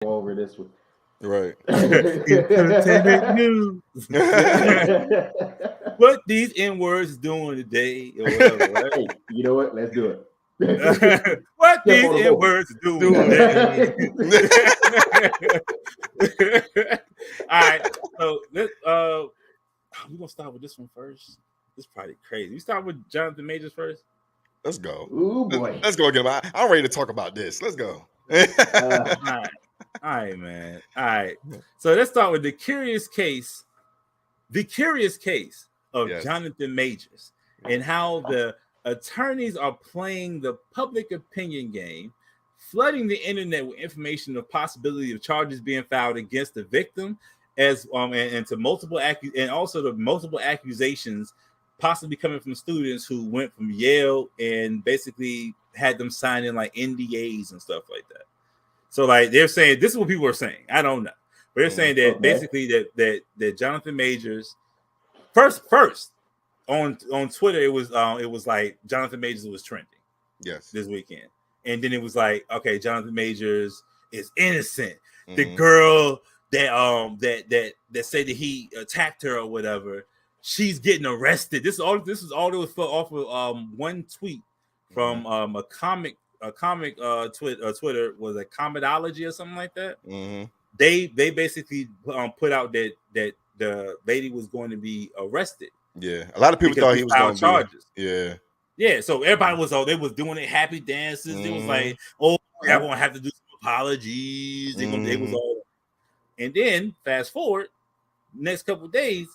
over this one. Right. Entertainment news. What these N-words doing today or whatever, right? Hey, you know what? Let's do it. What Jump these on the boat. N-words doing today. All right, so let's we're gonna start with this one first. This is probably crazy. We start with Johnathan Majors first. Let's go. Ooh boy. Let's go again. I'm ready to talk about this. Let's go. All right, man. All right. So let's start with the curious case of Johnathan Majors and how the attorneys are playing the public opinion game, flooding the internet with information of possibility of charges being filed against the victim, as and to multiple and also the multiple accusations possibly coming from students who went from Yale and basically had them sign in like NDAs and stuff like that. So like they're saying, this is what people are saying. I don't know, but they're saying that basically that Johnathan Majors first on Twitter it was like Johnathan Majors was trending this weekend, and then it was like, okay, Johnathan Majors is innocent. The girl that said that he attacked her or whatever, she's getting arrested. This is all that was off of one tweet from a comic Twitter was a Comedology or something like that. They basically put out that the lady was going to be arrested. Yeah, a lot of people thought he was going to charges. Yeah. So everybody was they was doing it, happy dances. It was like, oh, they're going to have to do some apologies. They was all. And then fast forward, next couple of days,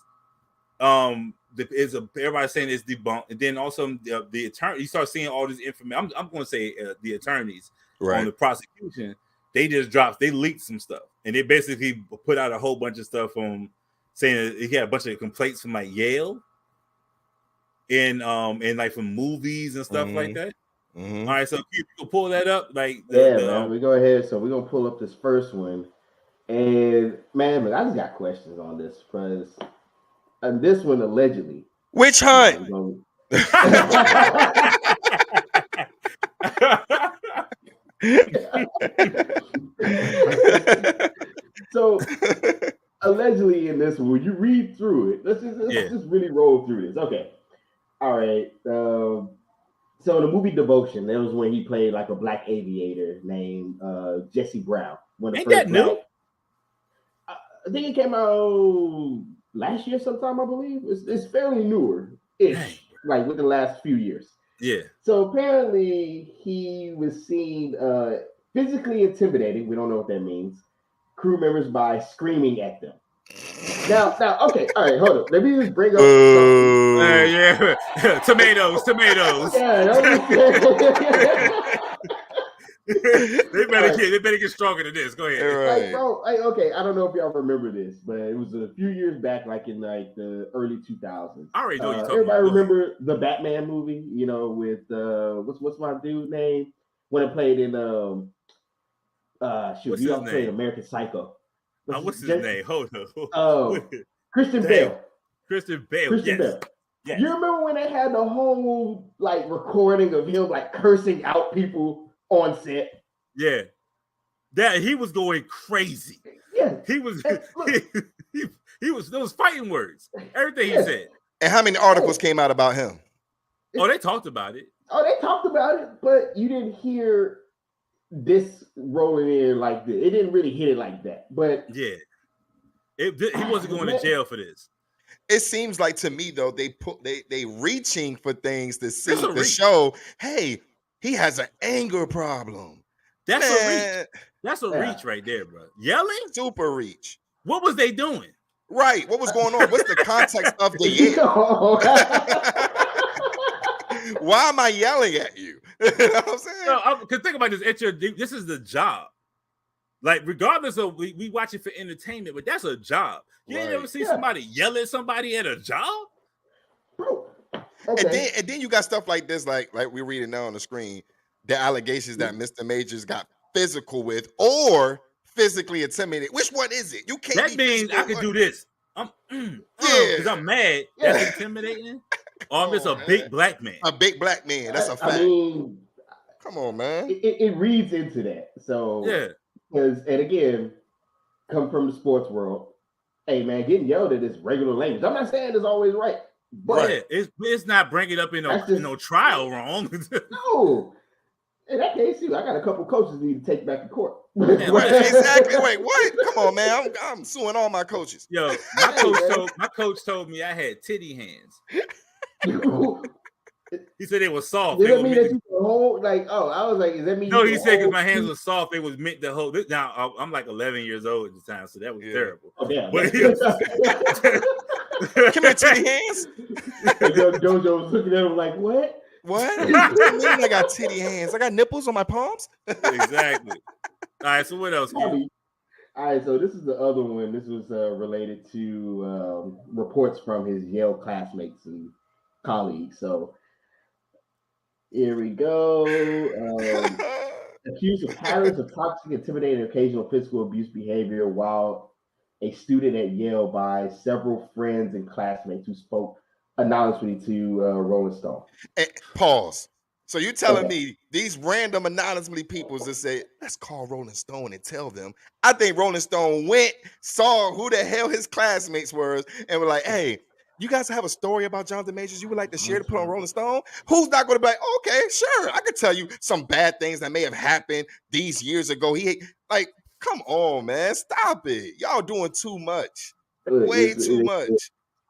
everybody saying it's debunked, and then also the attorney, you start seeing all this information. I'm going to say the attorneys on the prosecution, they leaked some stuff, and they basically put out a whole bunch of stuff from saying that he had a bunch of complaints from like Yale, and like from movies and stuff like that. All right, so you can pull that up, like man, we go ahead. So we're gonna pull up this first one, and man, I just got questions on this because. And this one allegedly. Witch hunt. So allegedly in this one, when you read through it, let's just really roll through this. Okay. All right. So the movie Devotion, that was when he played like a black aviator named Jesse Brown. Ain't that new? I think it came out last year sometime, I believe. It's fairly newer-ish, like within the last few years. Yeah. So apparently he was seen physically intimidating, we don't know what that means, crew members by screaming at them. Now, okay, all right, hold up. Let me just bring up tomatoes. They better get stronger than this. Go ahead. Like, bro, okay, I don't know if y'all remember this, but it was a few years back, like in like the early 2000s. I already know you're talking everybody about. Remember the Batman movie, you know, with what's my dude name? When it played in he also played American Psycho. What's his name? Hold on. Christian Bale. Christian Bale. Yes. You remember when they had the whole like recording of him like cursing out people on set? Yeah. That he was going crazy. Yeah. He was those fighting words. Everything he said. And how many articles came out about him? Oh, they talked about it. But you didn't hear this rolling in like this. It didn't really hit it like that. But yeah. He wasn't going to jail for this. It seems like to me though, they reaching for things to see to show, hey, he has an anger problem. That's a reach. That's a reach right there, bro. Yelling? Super reach. What was they doing? Right. What was going on? What's the context of the yell? Why am I yelling at you? You know what I'm saying? No, because think about this. This is the job. Like, regardless of we watch it for entertainment, but that's a job. You ain't ever see somebody yell at somebody at a job? Bro. Okay. And then you got stuff like this, like we're reading now on the screen, the allegations that Mr. Majors got physical with or physically intimidated. Which one is it? You can't. That means I could do this. Because I'm mad. That's intimidating. Or I'm just a big black man. A big black man. That's a fact. I mean, come on, man. It reads into that. So yeah. Because, and again, come from the sports world. Hey man, getting yelled at is regular language. I'm not saying it's always right, but it's not bringing up in no trial wrong. No. In that case, I got a couple coaches need to take back to court. Yeah, right. Exactly. Wait, what? Come on, man. I'm suing all my coaches. Yo, my coach told me I had titty hands. He said they were soft. Does that mean that you can hold? Like, oh, I was like, does that mean? No, he said because my hands were soft, they was meant to hold. Now I'm like 11 years old at the time, so that was terrible. Oh, damn. But come here, titty hands. Jojo was looking at him like, what? What? I mean, I got titty hands. I got nipples on my palms. Exactly. All right, so what else? All right, so this is the other one. This was related to reports from his Yale classmates and colleagues. So here we go. Accused of patterns of toxic, intimidating, and occasional physical abuse behavior while a student at Yale by several friends and classmates who spoke anonymously to Rolling Stone. Pause. So you telling me these random anonymously people that say, let's call Rolling Stone and tell them. I think Rolling Stone went, saw who the hell his classmates were, and were like, hey, you guys have a story about Johnathan Majors you would like to share to put on Rolling Stone? Who's not going to be like, okay, sure, I could tell you some bad things that may have happened these years ago. Come on, man, stop it. Y'all doing too much. Way too much.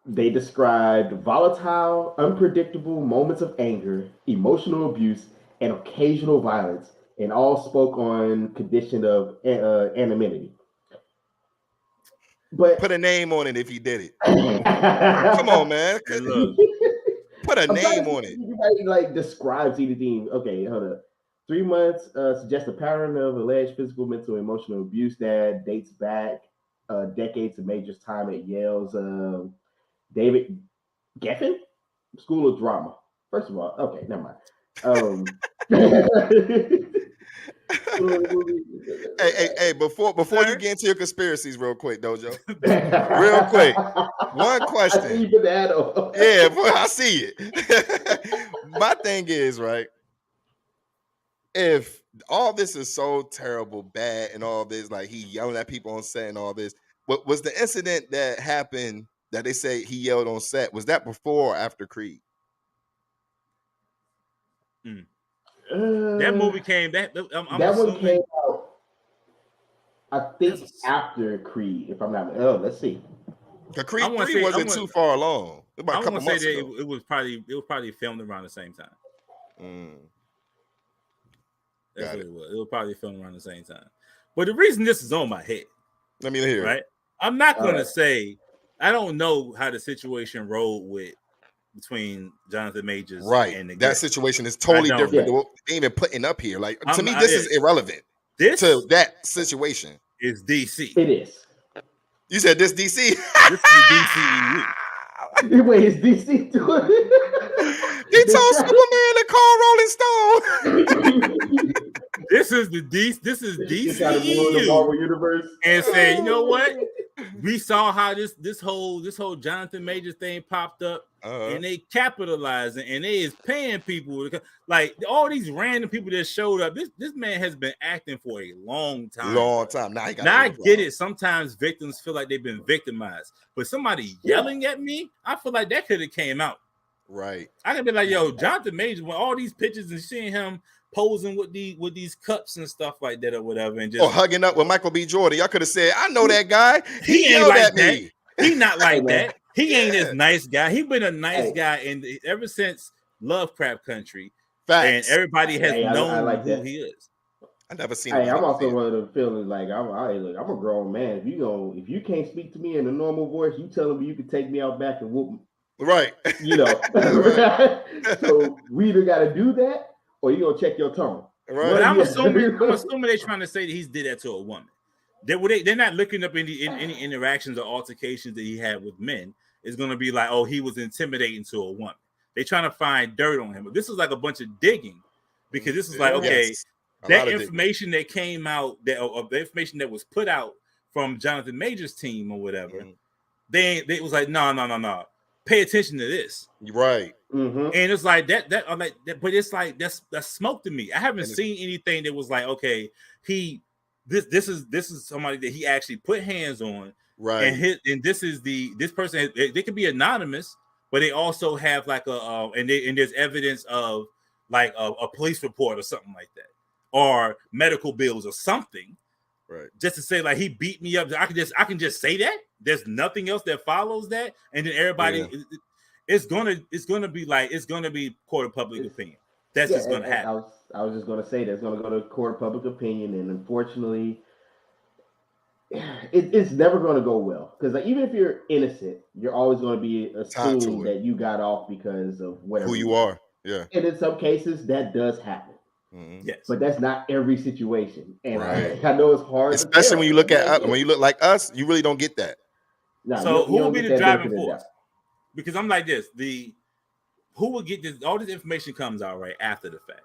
They described volatile, unpredictable moments of anger, emotional abuse, and occasional violence, and all spoke on condition of anonymity. But put a name on it if he did it. Come on, man. Put a name on it. Like describes anything. Okay, hold up. 3 months suggests a pattern of alleged physical, mental, and emotional abuse that dates back decades of Majors' time at Yale's David Geffen School of Drama. First of all, okay, never mind. Hey, before you get into your conspiracies real quick, Dojo. Real quick. One question. I see you that yeah, boy, I see it. My thing is, right, if all this is so terrible, bad, and all this, like he yelling at people on set and all this, what was the incident that happened that they say he yelled on set? Was that before or after Creed? That movie came. That one came out. I think after Creed, if I'm not. Oh, let's see. Creed 3 wasn't too far along. About a couple months ago. It was probably filmed around the same time. That's what it was. It was probably filmed around the same time. But the reason this is on my head. Let me hear. Right. I'm not gonna say. I don't know how the situation rolled between Johnathan Majors and the that situation is totally different than what they even putting up here. Like to me, this is irrelevant. This to that situation is DC. It is. You said this DC? This is DCEU. Wait, is DC doing it? He told Superman to call Rolling Stone. This is DCEU. Marvel universe. And say, you know what? We saw how this whole Johnathan Majors thing popped up, and they capitalized it, and they is paying people like all these random people that showed up. This man has been acting for a long time. Now I get it. Sometimes victims feel like they've been victimized, but somebody yelling at me, I feel like that could have came out. Right. I could be like, yo, Johnathan Majors, with all these pictures and seeing him posing with these cups and stuff like that or whatever, and just hugging up with Michael B. Jordan. Y'all could have said, I know that guy. He ain't yelled like at that. me. He not like that. He ain't this nice guy. He been a nice guy ever since Lovecraft Country. Facts. And everybody has known who he is. I never seen. Hey, I'm also one of the feelings like I'm a grown man. If you can't speak to me in a normal voice, you telling me you can take me out back and whoop me. Right. You know. So we either got to do that or you gonna check your tone. Right. But I'm assuming they're trying to say that he's did that to a woman. They're not looking up any interactions or altercations that he had with men. It's gonna be like, oh, he was intimidating to a woman. They're trying to find dirt on him. But this is like a bunch of digging, because this is like, okay, that information that came out, the information that was put out from Johnathan Majors' team or whatever, they was like, no. Pay attention to this. Right. Mm-hmm. And it's like that, but it's like that's smoke to me. I haven't seen anything that was like, okay, he this is somebody that he actually put hands on, right? And this person. They could be anonymous, but they also have like and there's evidence of like a police report or something like that, or medical bills or something, right? Just to say like he beat me up. I can just say that. There's nothing else that follows that, and then everybody, it's gonna be court of public opinion. That's just gonna happen. I was just gonna say that's gonna go to court of public opinion, and unfortunately, it's never going to go well because like, even if you're innocent, you're always going to be assumed that you got off because of whatever who you are. Yeah, and in some cases that does happen. Yes, but that's not every situation, and I know it's hard, especially when you look at when you look like us, you really don't get that. No, so who will be the driving force? Because I'm like this: who will get this? All this information comes out right after the fact,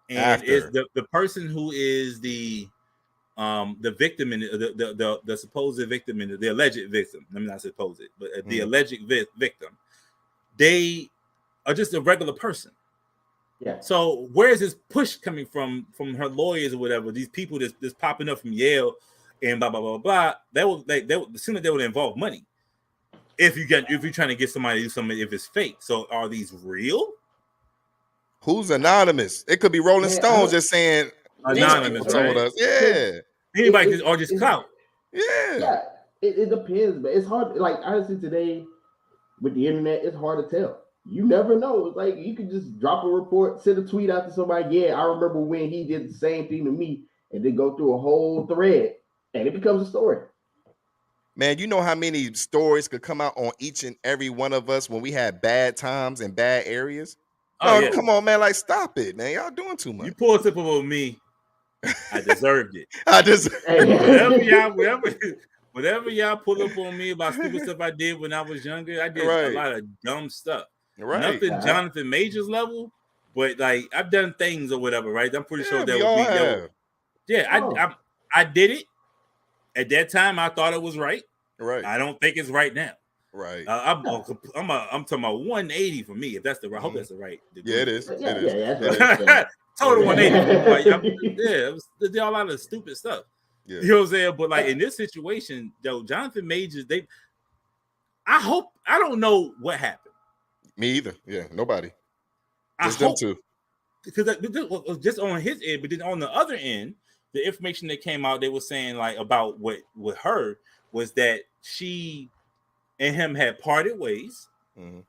and is the person who is the victim and the supposed victim and the alleged victim. Let me not suppose it, but the alleged victim. They are just a regular person. Yeah. So where is this push coming from her lawyers or whatever? These people that's popping up from Yale and blah blah blah blah. They will assume that they would involve money. If you're trying to get somebody to do something, if it's fake. So are these real? Who's anonymous? It could be Rolling Stones just saying anonymous, right? Us. Yeah. Anybody or just clout. Yeah. It depends, but it's hard. Like honestly, today with the internet, it's hard to tell. You never know. It's like you could just drop a report, send a tweet out to somebody. Yeah, I remember when he did the same thing to me, and then go through a whole thread, and it becomes a story. Man, you know how many stories could come out on each and every one of us when we had bad times in bad areas? Come on, man! Like, stop it, man! Y'all doing too much. You pulled up on me. I deserved it. Whatever y'all pull up on me about stupid stuff I did when I was younger, I did a lot of dumb stuff. Nothing Johnathan Majors level, but like I've done things or whatever, right? I'm pretty sure that would be. I did it. At that time, I thought it was right. Right. I don't think it's right now. Right. I'm talking about 180 for me. If that's the right, I hope that's the right. Yeah, it is. Total 180. It was a lot of stupid stuff. Yeah. You know what I'm saying? But like in this situation, though, Johnathan Majors, I don't know what happened. Me either. Yeah, nobody. Just them two. Because just on his end, but then on the other end, the information that came out, they were saying like about what with her was that she and him had parted ways, and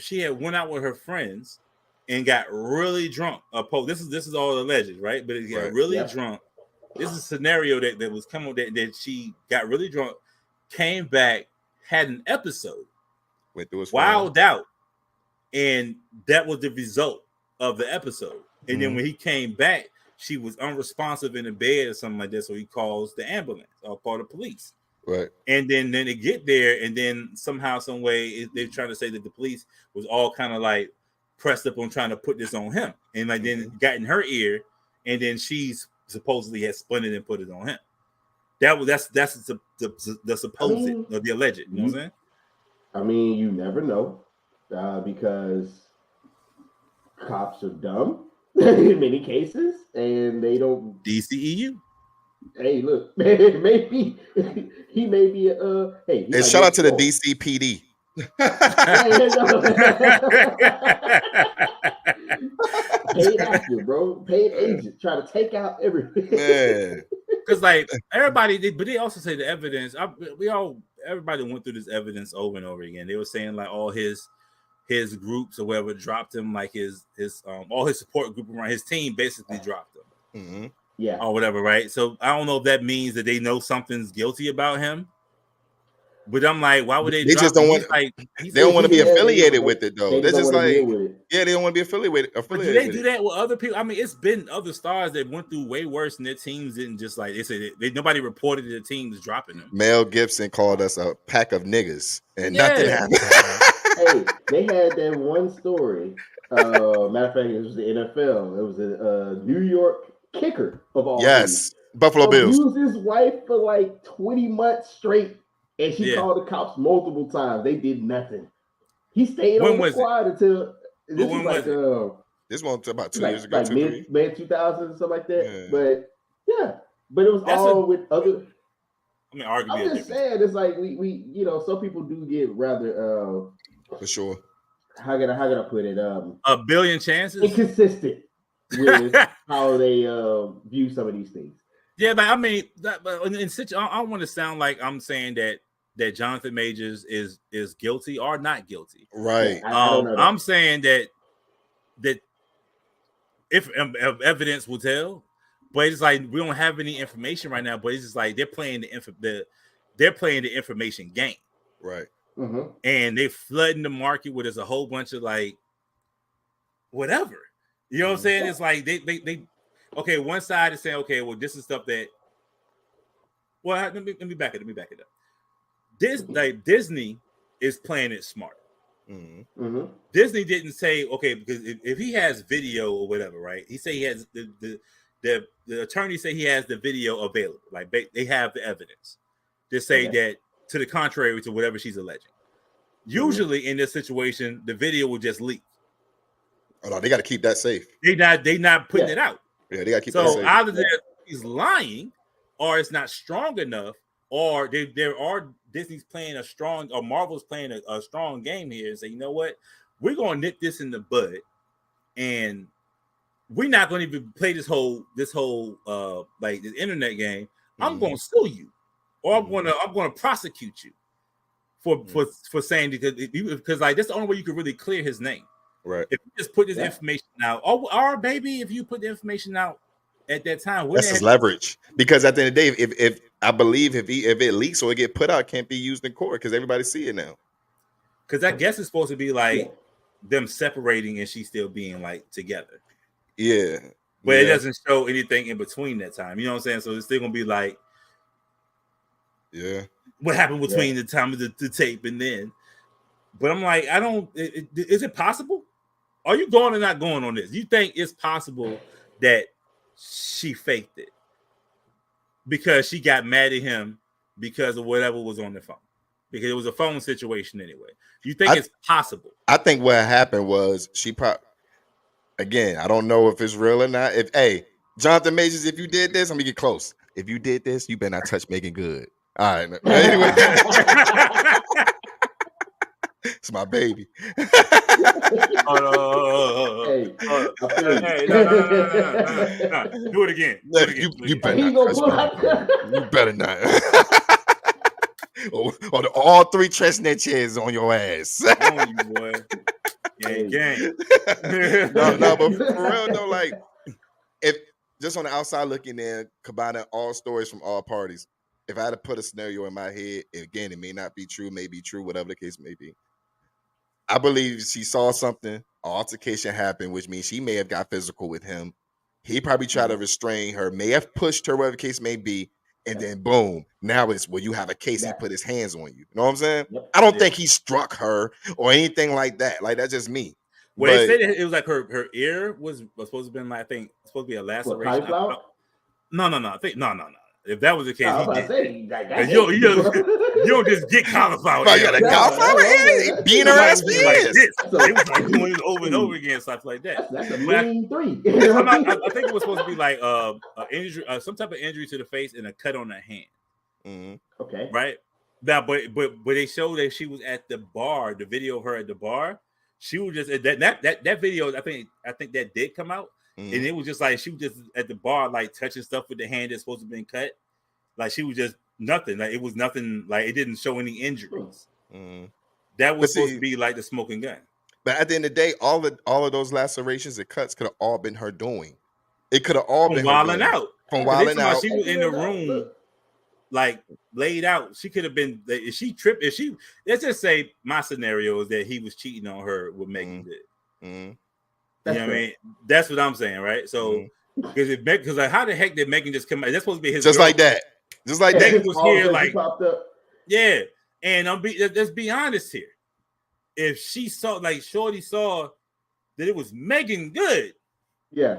she had went out with her friends and got really drunk. This is all alleged, right? But it got really drunk. This is a scenario that was coming that she got really drunk, came back, had an episode, went through wild out, and that was the result of the episode. And then when he came back, she was unresponsive in the bed or something like that. So he calls the ambulance or call the police. Right. And then they get there, and then somehow, some way, they're trying to say that the police was all kind of like pressed up on trying to put this on him, and like then got in her ear, and then she's supposedly had spun it and put it on him. That's the supposed or the alleged. You know what I'm saying? I mean, you never know because cops are dumb in many cases, and they don't. DCEU. Hey, look, maybe he may be Hey, shout out to the DCPD. Paid actor, bro. Paid agent. Try to take out everything. Man. Because like everybody did, but they also say the evidence. Everybody went through this evidence over and over again. They were saying like all his groups or whatever dropped him, like his all his support group around his team basically dropped him. Mm-hmm. Yeah, or whatever, right? So I don't know if that means that they know something's guilty about him. But I'm like, why would they? They just don't want. They don't want to be affiliated with it, though. They're just like, they don't want to be affiliated. But do they do that with other people? I mean, it's been other stars that went through way worse, and their teams didn't just like they said. Nobody reported their teams dropping them. Mel Gibson called us a pack of niggas, and nothing happened. Hey, they had that one story. Matter of fact, it was the NFL. It was a New York kicker of all. Yes, Buffalo Bills. Used his wife for like 20 months straight. And she called the cops multiple times. They did nothing. He stayed on the squad until this was like this one about 2 years ago, like mid 2000s or something like that. Yeah. But yeah, But it was all with other. I mean, arguably, I'm just saying, it's like we some people do get rather for sure. How can I put it? A billion chances. Inconsistent with how they view some of these things. Yeah, but I mean, I don't want to sound like I'm saying that Johnathan Majors is guilty or not guilty. Right. Yeah, I don't know that. I'm saying that if evidence will tell, but it's like we don't have any information right now. But it's just like they're playing the information game, right? Mm-hmm. And they flooding the market with a whole bunch of like whatever. You know what I'm saying? It's like they okay. One side is saying, okay, well, this is stuff that. Well, let me back it up. Disney is playing it smart. Mm-hmm. Mm-hmm. Disney didn't say, okay, because if he has video or whatever, right? He say he has the attorney say he has the video available. Like they have the evidence to say that to the contrary to whatever she's alleging. Usually in this situation, the video will just leak. Oh no, they got to keep that safe. They not putting it out. Yeah, they got to keep that safe. So either he's lying, or it's not strong enough, or there are Disney's playing a strong, or Marvel's playing a strong game here and say, you know what, we're gonna nip this in the bud, and we're not gonna even play this whole like this internet game. I'm gonna sue you, or I'm gonna prosecute you for saying because like that's the only way you can really clear his name. Right. If you just put this information out, or maybe if you put the information out at that time, that's his leverage. Because at the end of the day, if I believe if it leaks or it get put out, it can't be used in court because everybody see it now. Because I guess it's supposed to be like them separating and she still being like together. Yeah. But it doesn't show anything in between that time. You know what I'm saying? So it's still gonna be like, what happened between the time of the tape and then. But I'm like, is it possible? Are you going or not going on this? You think it's possible that she faked it because she got mad at him because of whatever was on the phone? Because it was a phone situation anyway. You think it's possible? I think what happened was she again, I don't know if it's real or not. Johnathan Majors, if you did this, I'm gonna get close. If you did this, you better not touch Megan Good. All right. Anyway. It's my baby. Hey, no. Do it again. You better not. You better not. Or all 3 chestnut chairs on your ass. On you, boy. Gang. No, but for real though, like if just on the outside looking in, combining all stories from all parties, if I had to put a scenario in my head, again, it may not be true, may be true, whatever the case may be. I believe she saw something, an altercation happened, which means she may have got physical with him. He probably tried to restrain her, may have pushed her, whatever the case may be, and then boom, now it's you have a case, he put his hands on you. You know what I'm saying? I don't think he struck her or anything like that. Like, that's just me. Well, they said it was like her ear was supposed to have been like, I think, supposed to be a laceration. No. I think no. If that was the case, you don't just get cauliflower. You got a cauliflower ear? Being her ass for years. It was like doing it over and over again, stuff like that. That's a mean 3. I think it was supposed to be like injury, some type of injury to the face and a cut on the hand. Mm-hmm. Okay. Right. Now, but they showed that she was at the bar. The video of her at the bar, she was just that video. I think that did come out. Mm-hmm. And it was just like she was just at the bar, like touching stuff with the hand that's supposed to have been cut. Like she was just nothing. Like it was nothing. Like it didn't show any injuries. Mm-hmm. That was supposed to be like the smoking gun. But at the end of the day, all of those lacerations and cuts could have all been her doing. It could have all been wilding out. From wilding out. She was in the room, like laid out. She could have been. If she tripped, let's just say my scenario is that he was cheating on her with Megan Good. Mm-hmm. You know what I mean? That's what I'm saying, right? So, because like, how the heck did Megan just come out? That's supposed to be his just girl. Like that. Just like Megan that. was here, like popped up. Yeah. And let's be honest here. If she saw, like Shorty saw that it was Megan Good, you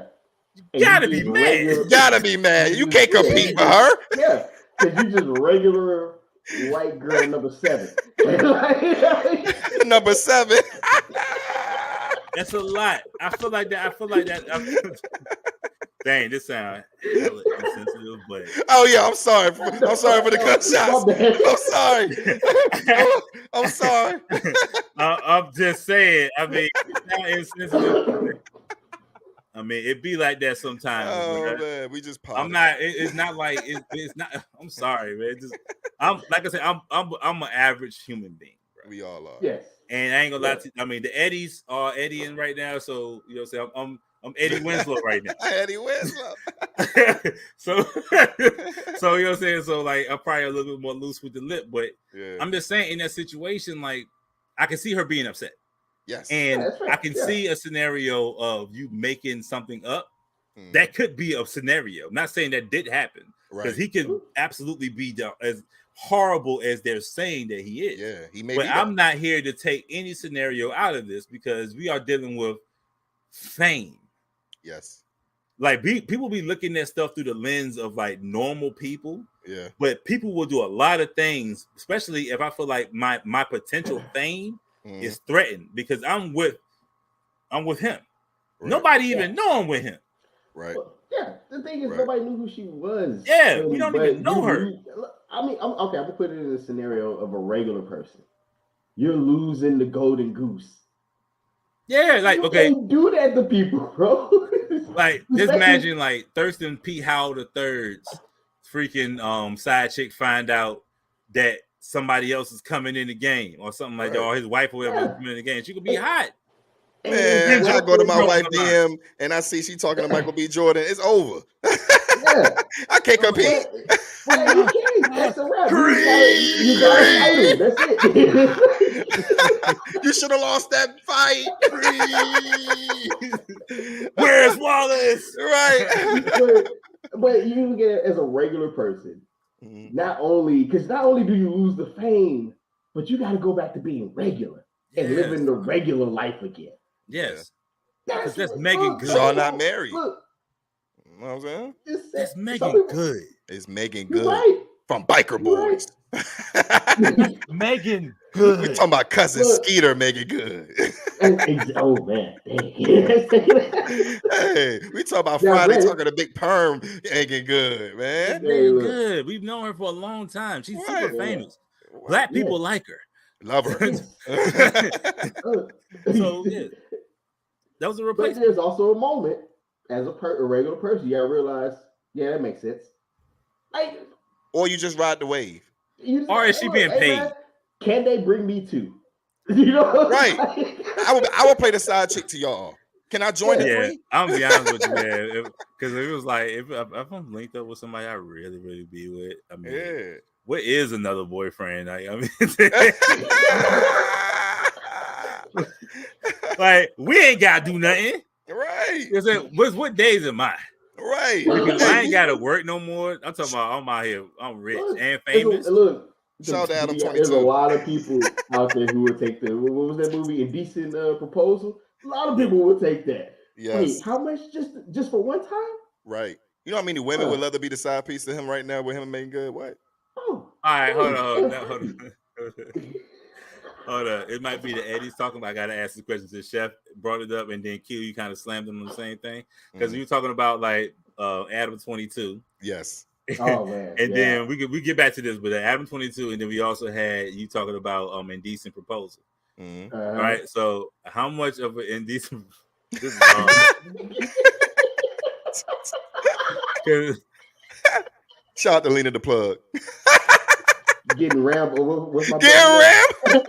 gotta be mad. You gotta be mad. You can't compete with her. Yeah, because you just regular white girl number 7. Number 7. Dang, this sound hella insensitive, but oh yeah, I'm sorry. I'm sorry for the gunshots. I'm sorry. I'm just saying. I mean, it's not insensitive. I mean, it be like that sometimes. Oh man, we just. I'm not. It's not like it's not. I'm sorry, man. I'm like I said. I'm an average human being. Bro. We all are. Yes. And I ain't gonna lie to you. I mean, the Eddies are Eddieing right now, so you know what I'm saying. I'm Eddie Winslow right now. Eddie Winslow. so you know what I'm saying. So like, I'm probably a little bit more loose with the lip, but I'm just saying in that situation, like I can see her being upset. Yes, and I can see a scenario of you making something up. That could be a scenario. I'm not saying that did happen because he could absolutely be as horrible as they're saying that he is. Yeah, he may. But I'm not here to take any scenario out of this because we are dealing with fame. Yes. Like people be looking at stuff through the lens of like normal people. Yeah. But people will do a lot of things, especially if I feel like my potential fame is threatened because I'm with him. Right. Nobody even know I'm with him. Right. Well, yeah. The thing is, nobody knew who she was. Yeah, really, we don't even know her. I mean, I'm gonna put it in the scenario of a regular person. You're losing the golden goose. Yeah, like okay, don't do that to people, bro. Like just imagine like Thurston P. Howell III's freaking side chick find out that somebody else is coming in the game or something like that, or his wife or whatever is coming in the game. She could be hot. Man, I go to my wife DM and I see she talking to Michael B. Jordan. It's over. I can't compete. Well, you can't. That's a wrap. You got That's it. You should have lost that fight. Where's Wallace? Right. But you get it as a regular person. Not only do you lose the fame, but you got to go back to being regular and living the regular life again. Yes. That's Megan Good. Y'all not married. Look, you know what I'm saying? It's Megan Good. It's Megan Good from Biker Boys. Megan Good. We talking about cousin Skeeter, Megan Good. Oh man. Hey, we talking about Friday talking to Big Perm, Megan Good, man. Megan Good. We've known her for a long time. She's super famous. Black people like her. Love her. So yeah. That was a replacement. But there's also a moment as a regular person, you gotta realize, that makes sense. Or you just ride the wave. Or is she being paid? Man, can they bring me too? You know, right? I will play the side chick to y'all. Can I join it? Yeah, I'm gonna be honest with you, man. Because if it was like if I'm linked up with somebody I really, really be with, I mean, what is another boyfriend? I mean, like we ain't gotta do nothing, right? What days am I? Right. Because I ain't gotta work no more. I'm talking about I'm out here, I'm rich and famous. Look, shout out to 22. There's a lot of people out there who would take what was that movie, Indecent Proposal? A lot of people would take that. Yes. Wait, how much just for one time? Right. You know how many women would love to be the side piece to him right now with him and Megan Good? What? Oh. All right, hold on. Hold on. It might be the Eddie's talking about. I gotta ask the question to the chef. Brought it up, and then Q, you kind of slammed him on the same thing because you were talking about like Adam 22. Yes. Oh man. And then we get back to this, but Adam 22, and then we also had you talking about indecent proposal. All right. So how much of an indecent? Shout out to Lena the Plug. Getting rammed. What's my getting rammed?